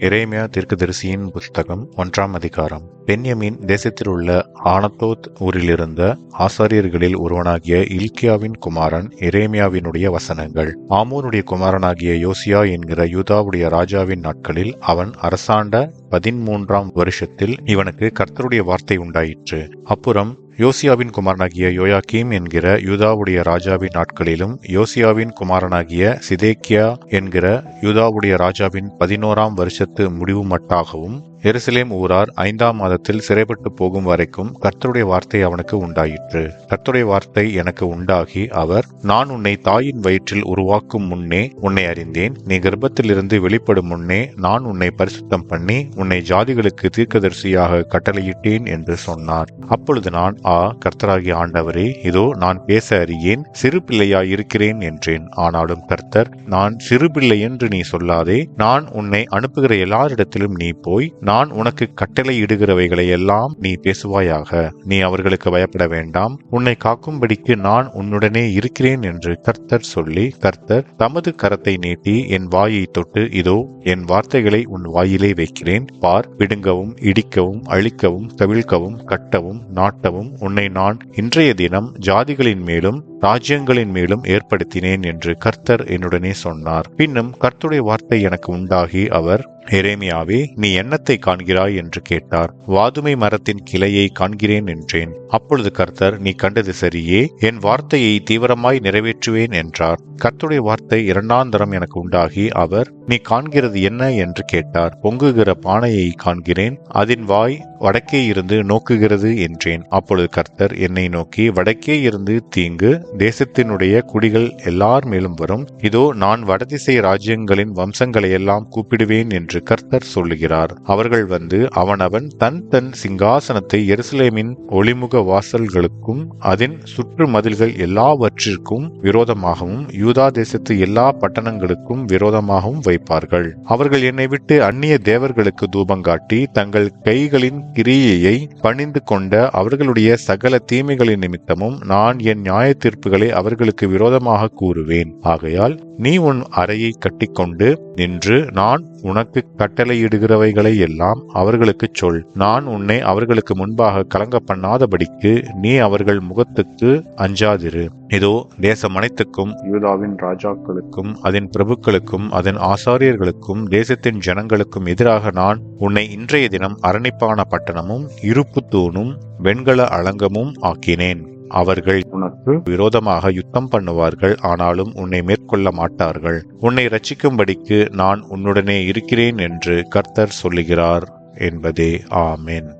எரேமியா தீர்க்கதரிசியின் புஸ்தகம் 1ஆம் அதிகாரம். பென்யமீன் தேசத்தில் உள்ள ஆனதோத் ஊரிலிருந்த ஆசாரியர்களில் ஒருவனாகிய இல்க்கியாவின் குமாரன் எரேமியாவினுடைய வசனங்கள். ஆமோனுடைய குமாரனாகிய யோசியா என்கிற யூதாவுடைய ராஜாவின் நாட்களில் அவன் அரசாண்ட 13ஆம் வருஷத்தில் இவனுக்கு கர்த்தருடைய வார்த்தை உண்டாயிற்று. அப்புறம் யோசியாவின் குமாரனாகிய யோயாக்கீம் என்கிற யூதாவுடைய ராஜாவின் நாட்களிலும் யோசியாவின் குமாரனாகிய சிதேக்கியா என்கிற யூதாவுடைய ராஜாவின் 11ஆம் வருஷத்து முடிவு மட்டாகவும் எருசலேம் ஊரார் 5ஆம் மாதத்தில் சிறைப்பட்டு போகும் வரைக்கும் கர்த்தருடைய வார்த்தை அவனுக்கு உண்டாயிற்று. கர்த்தருடைய வார்த்தை எனக்கு உண்டாகி அவர், நான் உன்னை தாயின் வயிற்றில் உருவாக்கும் முன்னே உன்னை அறிந்தேன். நீ கர்ப்பத்திலிருந்து வெளிப்படும் முன்னே நான் உன்னை பரிசுத்தம் பண்ணி உன்னை ஜாதிகளுக்கு தீர்க்கதரிசியாக கட்டளையிட்டேன் என்று சொன்னார். அப்பொழுது நான், கர்த்தராகிய ஆண்டவரே, இதோ நான் பேச அறியேன், சிறு பிள்ளையாய் இருக்கிறேன் என்றேன். ஆனாலும் கர்த்தர், நான் சிறு பிள்ளை என்று நீ சொல்லாதே, நான் உன்னை அனுப்புகிற எல்லாரிடத்திலும் நீ போய் நான் உனக்கு கட்டளை இடுகிறவைகளை எல்லாம் நீ பேசுவாயாக. நீ அவர்களுக்கு பயப்பட வேண்டாம், உன்னை காக்கும்படிக்கு நான் உன்னுடனே இருக்கிறேன் என்று கர்த்தர் சொல்லி, கர்த்தர் தமது கரத்தை நீட்டி என் வாயை தொட்டு, இதோ என் வார்த்தைகளை உன் வாயிலே வைக்கிறேன். பார், பிடுங்கவும் இடிக்கவும் அழிக்கவும் கவிழ்க்கவும் கட்டவும் நாட்டவும் உன்னை நான் இன்றைய தினம் ஜாதிகளின் மேலும் ராஜ்யங்களின் மேலும் ஏற்படுத்தினேன் என்று கர்த்தர் என்னுடனே சொன்னார். பின்னும் கர்த்தருடைய வார்த்தை எனக்கு உண்டாகி அவர், எரேமியாவே, நீ என்னத்தை காண்கிறாய் என்று கேட்டார். வாதுமை மரத்தின் கிளையை காண்கிறேன் என்றேன். அப்பொழுது கர்த்தர், நீ கண்டது சரியே, என் வார்த்தையை தீவிரமாய் நிறைவேற்றுவேன் என்றார். கர்த்தருடைய வார்த்தை 2ஆம் தரம் எனக்கு உண்டாகி அவர், நீ காண்கிறது என்ன என்று கேட்டார். பொங்குகிற பானையை காண்கிறேன், அதன் வாய் வடக்கே இருந்து நோக்குகிறது என்றேன். அப்பொழுது கர்த்தர் என்னை நோக்கி, வடக்கே இருந்து தீங்கு தேசத்தினுடைய குடிகள் எல்லார் மேலும் வரும். இதோ நான் வடதிசை ராஜ்யங்களின் வம்சங்களை எல்லாம் கூப்பிடுவேன் என்று கர்த்தர் சொல்லுகிறார். அவர்கள் வந்து அவனவன் தன் தன் சிங்காசனத்தை எருசலேமின் ஒளிமுக வாசல்களுக்கும் அதன் சுற்று மதில்கள் எல்லாவற்றிற்கும் விரோதமாகவும் யூதா தேசத்து எல்லா பட்டணங்களுக்கும் விரோதமாகவும் வைப்பார்கள். அவர்கள் என்னை விட்டு அந்நிய தேவர்களுக்கு தூபங்காட்டி தங்கள் கைகளின் கிரியையை பணிந்து கொண்ட அவர்களுடைய சகல தீமைகளின் நிமித்தமும் நான் என் நியாய தீர்ப்புகளை அவர்களுக்கு விரோதமாக கூறுவேன். ஆகையால் நீ உன் அறையை கட்டிக்கொண்டு நின்று நான் உனக்கு கட்டளையிடுகிறவைகளை எல்லாம் அவர்களுக்கு சொல். நான் உன்னை அவர்களுக்கு முன்பாக கலங்க பண்ணாதபடிக்கு நீ அவர்கள் முகத்துக்கு அஞ்சாதிரு. இதோ தேசம் அனைத்துக்கும், யூதாவின் ராஜாக்களுக்கும் அதன் பிரபுக்களுக்கும் அதன் ஆசாரியர்களுக்கும் தேசத்தின் ஜனங்களுக்கும் எதிராக நான் உன்னை இன்றைய தினம் அரணிப்பான பட்டணமும் இருப்பு தூணும் வெண்கல அலங்கமும் ஆக்கினேன். அவர்கள் உனக்கு விரோதமாக யுத்தம் பண்ணுவார்கள், ஆனாலும் உன்னை மேற்கொள்ள மாட்டார்கள். உன்னை இரட்சிக்கும்படிக்கு நான் உன்னுடனே இருக்கிறேன் என்று கர்த்தர் சொல்லுகிறார் என்பதே. ஆமென்.